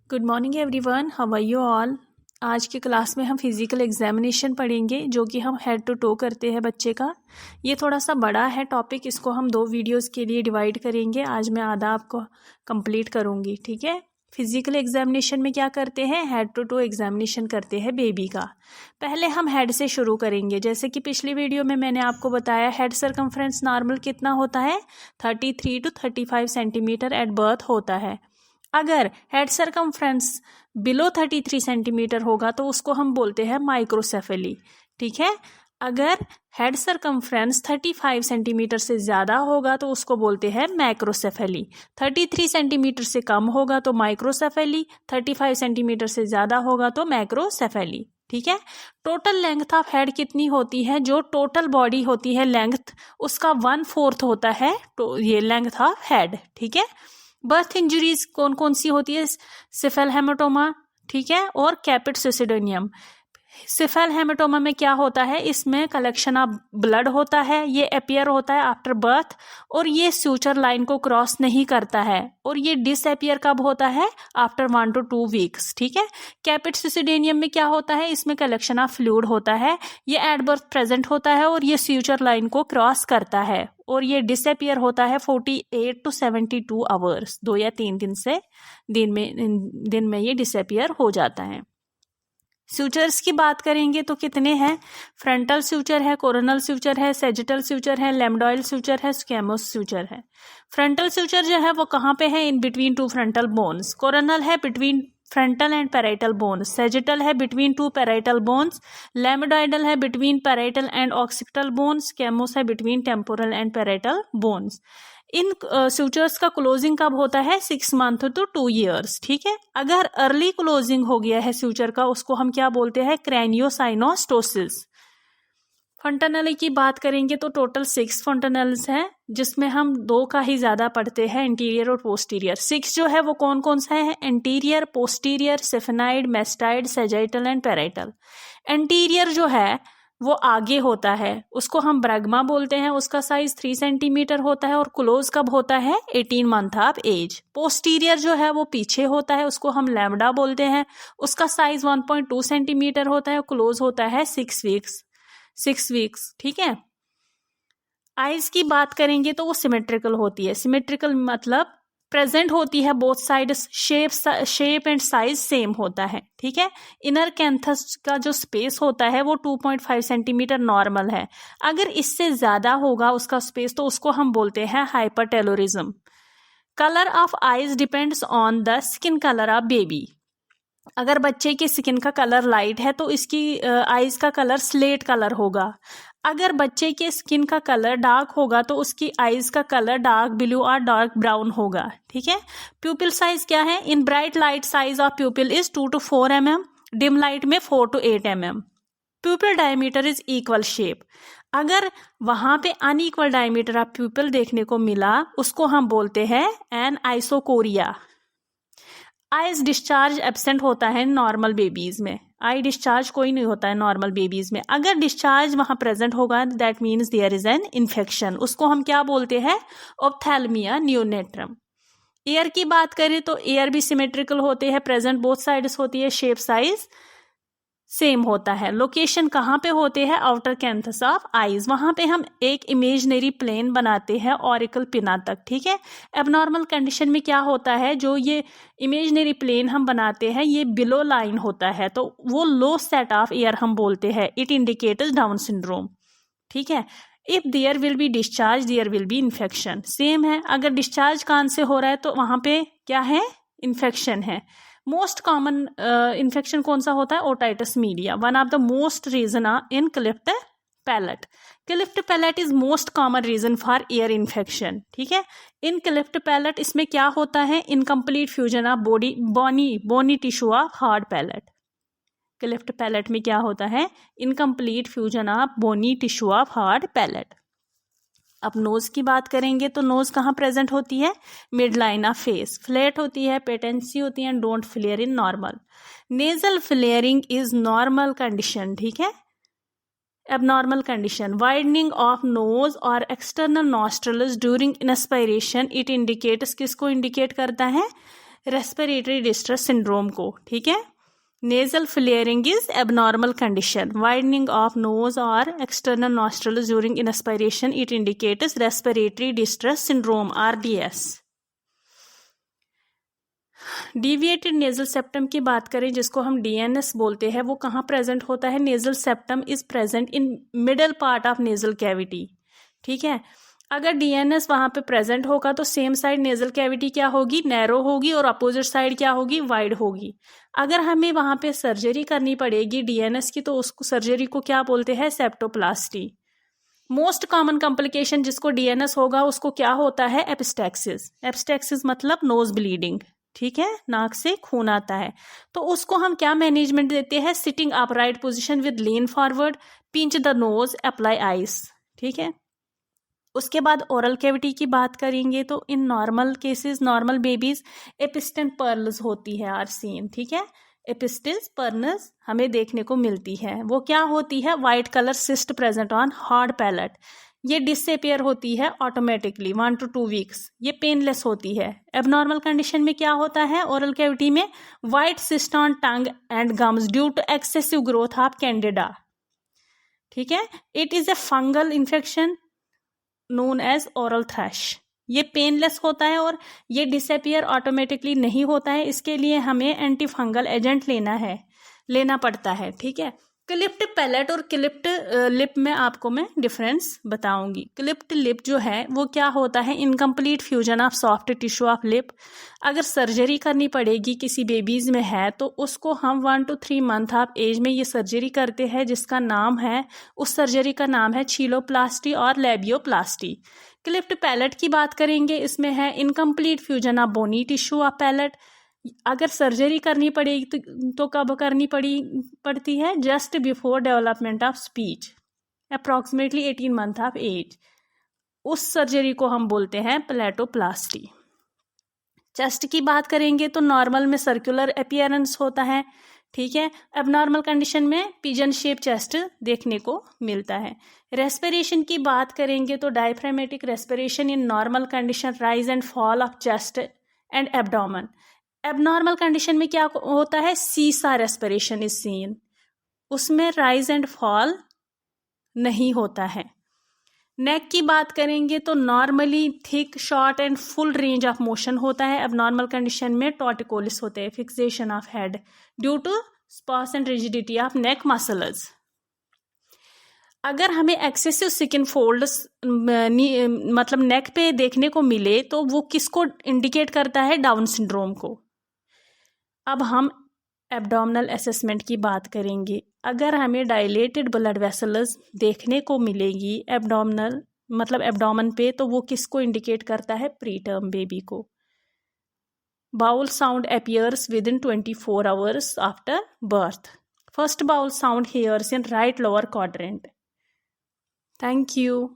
Good morning everyone, how are you all. आज की class में हम फिज़िकल एग्जामिनेशन पढ़ेंगे जो कि हम हेड टू टो करते हैं बच्चे का। ये थोड़ा सा बड़ा है टॉपिक, इसको हम 2 वीडियोस के लिए डिवाइड करेंगे। आज मैं आधा आपको कंप्लीट करूँगी, ठीक है। फिज़िकल एग्जामिनेशन में क्या करते हैं, हेड टू टो एग्जामिनेशन करते हैं बेबी का। पहले हम हेड से शुरू करेंगे। जैसे कि पिछली वीडियो में मैंने आपको बताया, हेड सरकमफ्रेंस नॉर्मल कितना होता है, 33 to 35 सेंटीमीटर एट बर्थ होता है। अगर हेड सरकमफ्रेंस बिलो 33 सेंटीमीटर होगा तो उसको हम बोलते हैं माइक्रोसेफेली, ठीक है। अगर हेड सरकमफ्रेंस 35 सेंटीमीटर से ज़्यादा होगा तो उसको बोलते हैं मैक्रोसेफेली। 33 सेंटीमीटर से कम होगा तो माइक्रोसेफेली, 35 सेंटीमीटर से ज़्यादा होगा तो मैक्रोसेफेली, ठीक है। टोटल लेंथ ऑफ हेड कितनी होती है, जो टोटल बॉडी होती है लेंथ, उसका 1/4 होता है तो ये लेंथ ऑफ हेड, ठीक है। बर्थ इंजरीज कौन कौन सी होती है, सिफेल हेमाटोमा, ठीक है, और कैपिट सिसिडोनियम। सिफेल हेमाटोमा में क्या होता है, इसमें कलेक्शन ऑफ ब्लड होता है, ये अपियर होता है आफ्टर बर्थ और ये सूचर लाइन को क्रॉस नहीं करता है, और ये डिसअपियर कब होता है, आफ्टर 1 to 2 वीक्स, ठीक है। कैपिट सिसिडोनियम में क्या होता है, इसमें कलेक्शन ऑफ फ्लूइड होता है, ये एट बर्थ प्रेजेंट होता है और ये सूचर लाइन को क्रॉस करता है, और ये डिसअपियर होता है 48 to 72 आवर्स, 2 या 3 दिन से दिन में ये डिसअपियर हो जाता है। सूचर्स की बात करेंगे तो कितने हैं, फ्रंटल सूचर है, कोरोनल सूचर है, सेजिटल सूचर है, लेमडॉयल सूचर है, स्क्वेमोस सूचर है। फ्रंटल सूचर जो है वो कहाँ पे है, in between 2 frontal bones. Coronal है between frontal and parietal bones, sagittal है बिटवीन 2 पैराइटल बोन्स, लेमडॉइडल है between parietal and occipital bones, squamous है between temporal and parietal bones. इन सूचर्स का क्लोजिंग कब होता है, 6 मंथ to 2 years, ठीक है। अगर अर्ली क्लोजिंग हो गया है सूचर का, उसको हम क्या बोलते हैं, क्रैनियोसाइनोस्टोसिस। फंटनल की बात करेंगे तो टोटल 6 फंटनल्स हैं, जिसमें हम 2 का ही ज्यादा पढ़ते हैं, इंटीरियर और पोस्टीरियर। 6 जो है वो कौन कौन सा है, anterior, posterior, sphenoid, mastoid, sagittal and parietal. Anterior जो है वो आगे होता है, उसको हम ब्रैग्मा बोलते हैं, उसका साइज 3 सेंटीमीटर होता है और क्लोज कब होता है, 18 मंथ ऑफ एज। पोस्टीरियर जो है वो पीछे होता है, उसको हम लैम्डा बोलते हैं, उसका साइज 1.2 सेंटीमीटर होता है और क्लोज होता है 6 वीक्स, ठीक है। आइज की बात करेंगे तो वो सिमेट्रिकल होती है। सिमेट्रिकल मतलब प्रेजेंट होती है, both side shape and size same होता है, ठीक है। इनर कैंथस का जो स्पेस होता है वो 2.5 सेंटीमीटर नॉर्मल है। अगर इससे ज्यादा होगा उसका स्पेस तो उसको हम बोलते हैं hypertelorism. Colour of eyes depends on the skin colour of baby. अगर बच्चे की स्किन का कलर लाइट है तो इसकी आईज का कलर स्लेट कलर होगा। अगर बच्चे के स्किन का कलर डार्क होगा तो उसकी आईज का कलर डार्क ब्लू और डार्क ब्राउन होगा, ठीक है। प्यूपिल साइज क्या है, in bright light size of pupil is 2 to 4 mm, dim light में 4 to 8 mm। Pupil diameter is equal shape. अगर वहां पे अनइक्वल डायमीटर ऑफ प्यूपिल देखने को मिला उसको हम बोलते हैं एन आइसोकोरिया। आईज डिस्चार्ज एब्सेंट होता है नॉर्मल बेबीज में, आई डिस्चार्ज कोई नहीं होता है नॉर्मल बेबीज में। अगर डिस्चार्ज वहां प्रेजेंट होगा that means there is an infection, उसको हम क्या बोलते हैं, ऑप्थेल्मिया नियोनेट्रम। एयर की बात करें तो एयर भी सिमेट्रिकल होते हैं, प्रेजेंट बोथ साइड्स होती है, शेप साइज सेम होता है। लोकेशन कहाँ पे होते हैं, आउटर कैंथस ऑफ आईज, वहां पे हम एक इमेजनरी प्लेन बनाते हैं ऑरिकल पिना तक, ठीक है। एबनॉर्मल कंडीशन में क्या होता है, जो ये इमेजनरी प्लेन हम बनाते हैं ये बिलो लाइन होता है, तो वो लो सेट ऑफ एयर हम बोलते हैं, इट इंडिकेट्स डाउन सिंड्रोम, ठीक है। If there will be discharge there will be infection, same है। अगर डिस्चार्ज कान से हो रहा है तो वहां पे क्या है, इन्फेक्शन है। मोस्ट कॉमन इन्फेक्शन कौन सा होता है, otitis media, one of the most reason in cleft palate. Cleft palate is most common reason for ear infection, ठीक है। इन क्लिफ्ट पैलेट इसमें क्या होता है, incomplete fusion of bony tissue of hard palate. Cleft palate में क्या होता है, incomplete fusion of bony tissue of hard palate. अब नोज की बात करेंगे तो नोज कहाँ प्रेजेंट होती है, mid line of face, flat होती है, पेटेंसी होती है, don't flare in normal. Nasal flaring is normal condition, ठीक है। abnormal condition, widening of nose और external nostrils during inspiration, it indicates, किसको indicate करता है, रेस्पिरेटरी डिस्ट्रेस सिंड्रोम को, ठीक है। Nasal flaring is abnormal condition, widening of nose और external nostrils during inspiration, it indicates respiratory distress syndrome RDS। Deviated nasal septum की बात करें, जिसको हम DNS बोलते हैं, वो कहाँ प्रेजेंट होता है? Nasal septum is present in middle part of nasal cavity, ठीक है। अगर DNS वहां पे प्रेजेंट होगा तो सेम साइड नेजल कैविटी क्या होगी? नैरो होगी, और अपोजिट साइड क्या होगी? वाइड होगी। अगर हमें वहां पे सर्जरी करनी पड़ेगी DNS की, तो उसको सर्जरी को क्या बोलते हैं? सेप्टोप्लास्टी। मोस्ट कॉमन कॉम्प्लिकेशन जिसको DNS होगा उसको क्या होता है? एपिस्टैक्सिस। एपिस्टैक्सिस मतलब नोज ब्लीडिंग, ठीक है, नाक से खून आता है। तो उसको हम क्या मैनेजमेंट देते हैं? Sitting upright position with lean forward, pinch the nose, apply ice, ठीक है। उसके बाद ओरल कैविटी की बात करेंगे तो in normal cases, normal babies, Epstein pearls होती है आर सीन, ठीक है। एपिस्टिल्स पर्ल्स हमें देखने को मिलती है। वो क्या होती है? White colour cyst present on hard palate. ये डिसअपियर होती है ऑटोमेटिकली 1 to 2 वीक्स। ये पेनलेस होती है। एबनॉर्मल कंडीशन में क्या होता है? ओरल कैविटी में white cyst on tongue and gums due to excessive growth of candida, ठीक है। It is a fungal infection known as oral thrush. ये पेनलेस होता है और ये डिसअपियर ऑटोमेटिकली नहीं होता है। इसके लिए हमें एंटी फंगल एजेंट लेना पड़ता है, ठीक है। क्लिप्ड पैलेट और क्लिप्ड लिप में आपको मैं डिफरेंस बताऊंगी। क्लिप्ड लिप जो है वो क्या होता है? Incomplete fusion of soft tissue of lip. अगर सर्जरी करनी पड़ेगी किसी बेबीज में है तो उसको हम 1 to 3 मंथ ऑफ एज में ये सर्जरी करते हैं, जिसका नाम है, उस सर्जरी का नाम है छीलोप्लास्टी और लेबियोप्लास्टी। क्लिप्ड पैलेट की बात करेंगे, इसमें है incomplete fusion of bony tissue of palate. अगर सर्जरी करनी पड़ेगी तो कब करनी पड़ती है? Just before development of speech, approximately 18 month of age. उस सर्जरी को हम बोलते हैं पैलेटोप्लास्टी। चेस्ट की बात करेंगे तो नॉर्मल में सर्कुलर अपीयरेंस होता है, ठीक है। एबनॉर्मल कंडीशन में पिजन शेप चेस्ट देखने को मिलता है। रेस्पिरेशन की बात करेंगे तो diaphragmatic respiration in normal condition, rise and fall of chest and abdomen. Abnormal condition में क्या होता है? सीसा रेस्पिरेशन इज सीन, उसमें राइज एंड फॉल नहीं होता है। नेक की बात करेंगे तो normally thick, short and full range of motion होता है। एबनॉर्मल कंडीशन में टॉर्टिकोलिस होते हैं, fixation of head due to spasm and rigidity of neck muscles. अगर हमें एक्सेसिव स्किन फोल्ड्स मतलब नेक पे देखने को मिले तो वो किसको इंडिकेट करता है? डाउन सिंड्रोम को। अब हम एब्डोमिनल असेसमेंट की बात करेंगे। अगर हमें डायलेटेड ब्लड वेसल्स देखने को मिलेगी एब्डोमिनल मतलब एब्डोमेन पे, तो वो किसको इंडिकेट करता है? प्री टर्म बेबी को। Bowel sound appears within 24 hours after birth. First bowel sound hears in right lower quadrant. Thank you.